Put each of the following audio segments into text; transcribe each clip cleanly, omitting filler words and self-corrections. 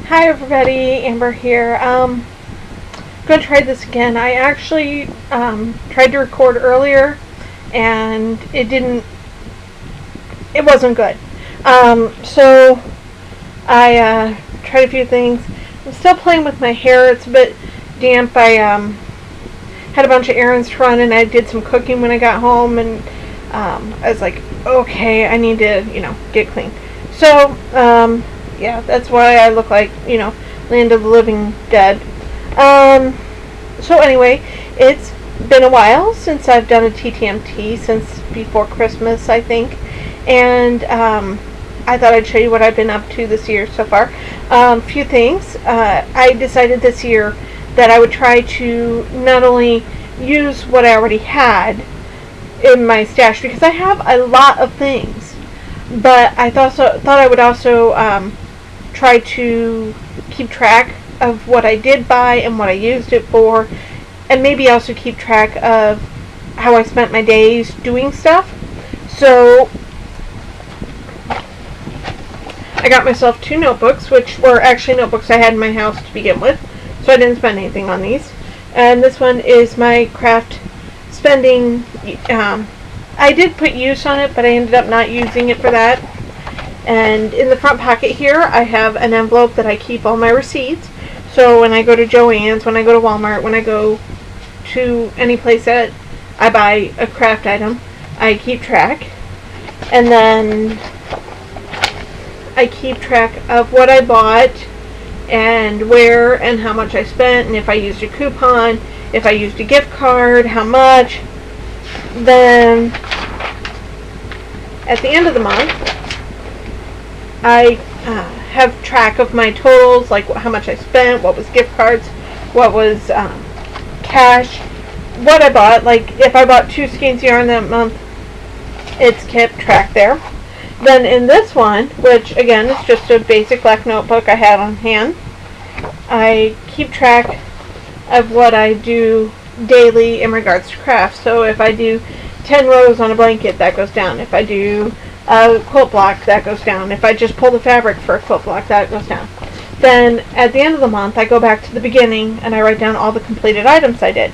Hi everybody, Amber here. I'm going to try this again. I actually tried to record earlier and it wasn't good. So I tried a few things. I'm still playing with my hair. It's a bit damp. I had a bunch of errands to run and I did some cooking when I got home, and I was like, okay, I need to, get clean. So, yeah, that's why I look like, Land of the Living Dead. So anyway, it's been a while since I've done a Ttmt, since before Christmas, I think. And I thought I'd show you what I've been up to this year so far. Few things. I decided this year that I would try to not only use what I already had in my stash, because I have a lot of things, but I thought I would also try to keep track of what I did buy and what I used it for, and maybe also keep track of how I spent my days doing stuff. So I got myself 2 notebooks, which were actually notebooks I had in my house to begin with, so I didn't spend anything on these. And this one is my craft spending. I did put use on it, but I ended up not using it for that. And in the front pocket here, I have an envelope that I keep all my receipts. So when I go to Joann's, when I go to Walmart, when I go to any place that I buy a craft item, I keep track. And then I keep track of what I bought and where and how much I spent, and if I used a coupon, if I used a gift card, how much. Then at the end of the month, I have track of my totals, like how much I spent, what was gift cards, what was cash, what I bought. Like if I bought 2 skeins of yarn that month, it's kept track there. Then in this one, which again is just a basic black notebook I had on hand, I keep track of what I do daily in regards to crafts. So if I do 10 rows on a blanket, that goes down. If I do a quilt block, that goes down. If I just pull the fabric for a quilt block, that goes down. Then at the end of the month, I go back to the beginning and I write down all the completed items I did,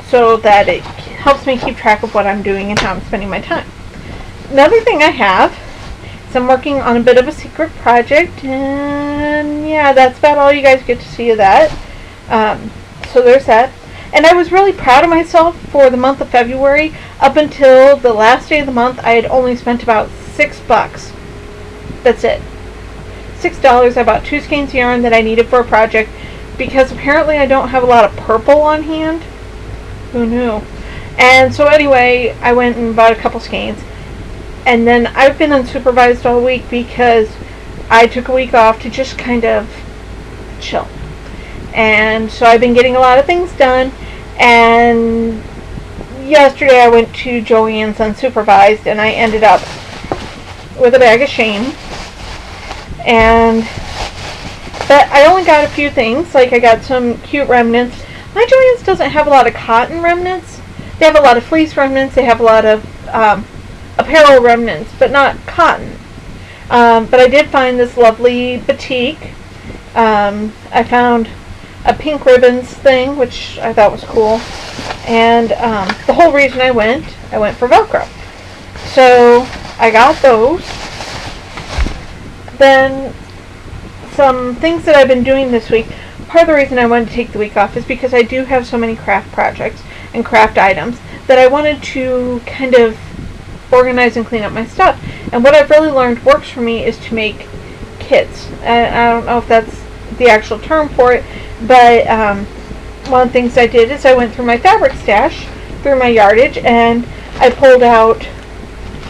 so that it helps me keep track of what I'm doing and how I'm spending my time. Another thing I have is I'm working on a bit of a secret project, and yeah, that's about all you guys get to see of that. So there's that. And I was really proud of myself for the month of February. Up until the last day of the month, I had only spent about $6. That's it. $6. I bought 2 skeins of yarn that I needed for a project, because apparently I don't have a lot of purple on hand. Who knew? And so anyway, I went and bought a couple skeins. And then I've been unsupervised all week because I took a week off to just kind of chill. And so I've been getting a lot of things done. And yesterday I went to Joann's unsupervised, and I ended up with a bag of shame. But I only got a few things. Like I got some cute remnants. My Joann's doesn't have a lot of cotton remnants. They have a lot of fleece remnants. They have a lot of apparel remnants, but not cotton. But I did find this lovely batik. I found a pink ribbons thing, which I thought was cool. And the whole reason I went for Velcro. So I got those. Then some things that I've been doing this week. Part of the reason I wanted to take the week off is because I do have so many craft projects and craft items that I wanted to kind of organize and clean up my stuff. And what I've really learned works for me is to make kits. And I don't know if that's the actual term for it, but one of the things I did is I went through my fabric stash, through my yardage, and I pulled out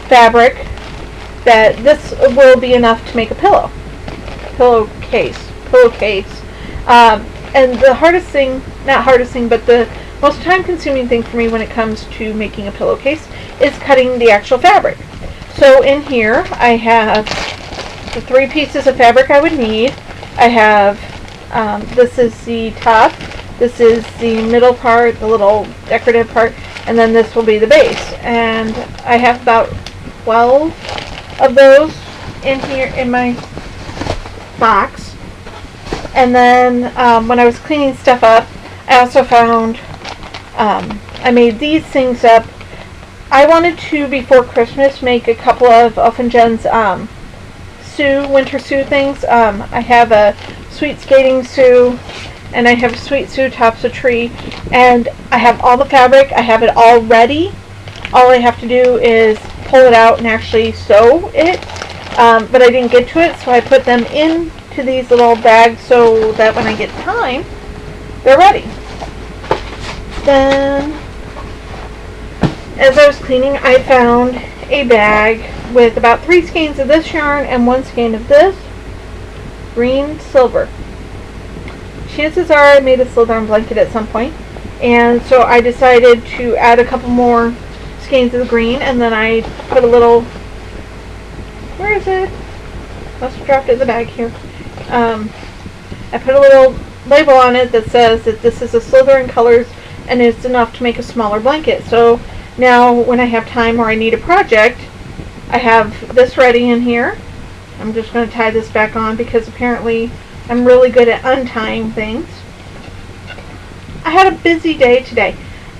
fabric that this will be enough to make a pillowcase. And the hardest thing, but the most time-consuming thing for me when it comes to making a pillowcase is cutting the actual fabric. So in here I have the 3 pieces of fabric I would need. I have this is the top, this is the middle part, the little decorative part, and then this will be the base. And I have about 12 of those in here in my box. And then when I was cleaning stuff up, I also found I made these things up. I wanted to, before Christmas, make a couple of Elfin Jen's winter Sue things. I have a sweet skating Sue, and I have a sweet Sue tops a tree, and I have all the fabric. I have it all ready. All I have to do is pull it out and actually sew it, but I didn't get to it, so I put them into these little bags so that when I get time, they're ready. Then, as I was cleaning, I found a bag with about 3 skeins of this yarn and 1 skein of this green silver. Chances are I made a slither blanket at some point, and so I decided to add a couple more skeins of the green, and then I put a little, where is it? Must have dropped it in the bag here. I put a little label on it that says that this is a slither in colors and it's enough to make a smaller blanket. So now when I have time or I need a project, I have this ready in here. I'm just going to tie this back on because apparently I'm really good at untying things. I had a busy day today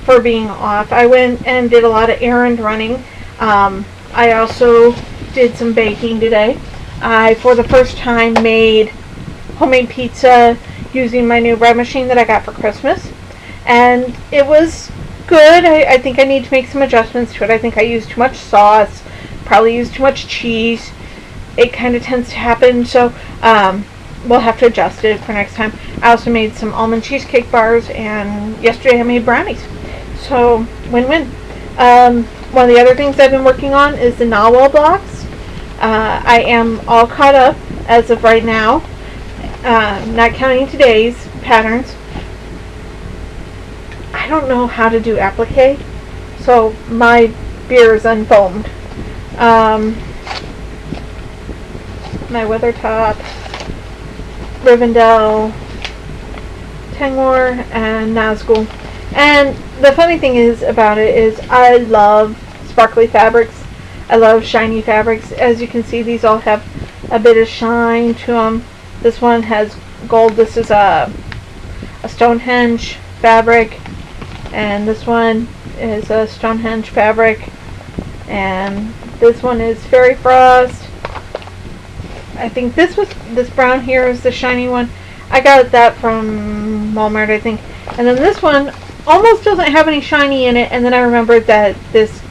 for being off. I went and did a lot of errand running. I also did some baking today. I, for the first time, made homemade pizza using my new bread machine that I got for Christmas. And it was good. I think I need to make some adjustments to it. I think I used too much sauce, probably used too much cheese. It kind of tends to happen, so we'll have to adjust it for next time. I also made some almond cheesecake bars, and yesterday I made brownies. So, win-win. One of the other things I've been working on is the Nawal blocks. I am all caught up as of right now, not counting today's patterns. I don't know how to do applique, so my beer is unfoamed. My Weathertop, Rivendell, Tangor, and Nazgul. And the funny thing is about it is I love sparkly fabrics. I love shiny fabrics. As you can see, these all have a bit of shine to them. This one has gold. This is a Stonehenge fabric. And this one is a Stonehenge fabric. And this one is Fairy Frost. I think this brown here is the shiny one. I got that from Walmart, I think. And then this one almost doesn't have any shiny in it, and then I remembered that this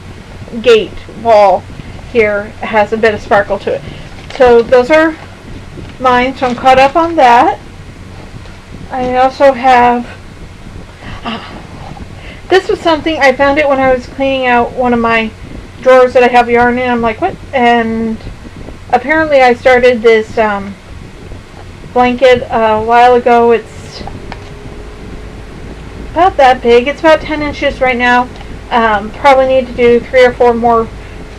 gate wall here has a bit of sparkle to it. So those are mine, so I'm caught up on that. I also have this was something I found it when I was cleaning out one of my drawers that I have yarn in. I'm like, what? And apparently I started this blanket a while ago. It's about that big. It's about 10 inches right now. Probably need to do 3 or 4 more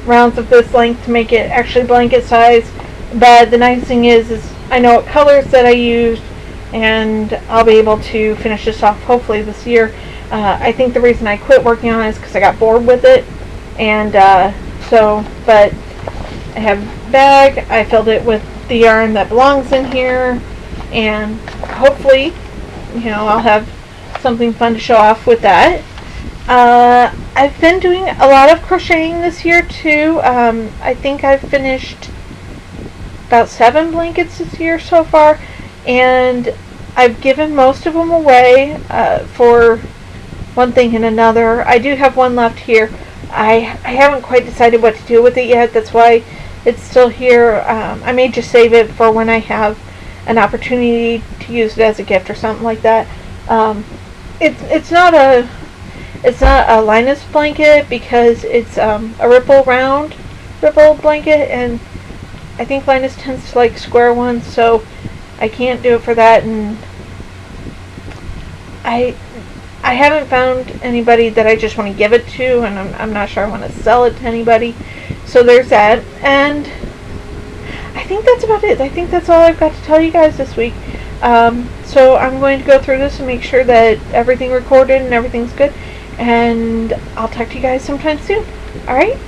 rounds of this length to make it actually blanket size. But the nice thing is I know what colors that I used, and I'll be able to finish this off hopefully this year. I think the reason I quit working on it is because I got bored with it. And but I have a bag. I filled it with the yarn that belongs in here, and hopefully, I'll have something fun to show off with that. I've been doing a lot of crocheting this year too. I think I've finished about 7 blankets this year so far, and I've given most of them away for one thing and another. I do have one left here. I haven't quite decided what to do with it yet. That's why it's still here. I may just save it for when I have an opportunity to use it as a gift or something like that. It's not a Linus blanket because it's a round ripple blanket, and I think Linus tends to like square ones, so I can't do it for that. And I haven't found anybody that I just want to give it to, and I'm not sure I want to sell it to anybody. So there's that. And I think that's about it. I think that's all I've got to tell you guys this week. So I'm going to go through this and make sure that everything recorded and everything's good. And I'll talk to you guys sometime soon. Alright?